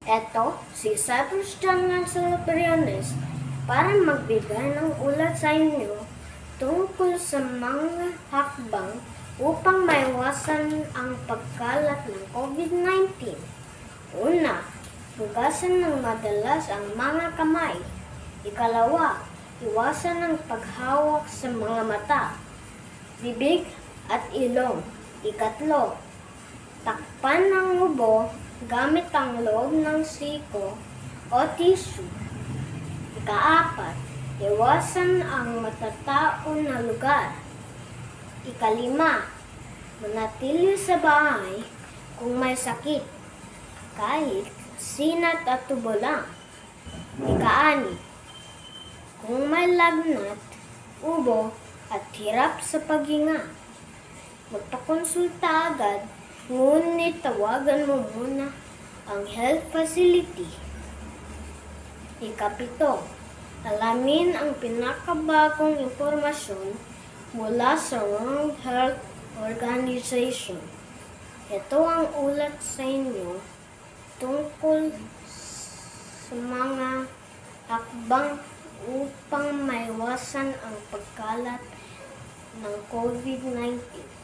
Eto, si Cyprus Chancellor Briones para magbigay ng ulat sa inyo tungkol sa mga hakbang upang maiwasan ang pagkalat ng COVID-19. Una, hugasan ng madalas ang mga kamay. Ikalawa, iwasan ang paghawak sa mga mata, bibig at ilong. Ikatlo, takpan ng ubo gamit ang loob ng siko o tissue. Ikaapat, iwasan ang matatao na lugar. Ikalima, manatili sa bahay kung may sakit, kahit sinat at tubo lang. Ika-6, kung may lagnat, ubo at hirap sa paghinga, magpakonsulta agad, ngunit tawagan mo muna ang health facility. Ika-7, alamin ang pinakabagong impormasyon mula sa World Health Organization. Ito ang ulat sa inyo tungkol sa mga hakbang upang maiwasan ang pagkalat ng COVID-19.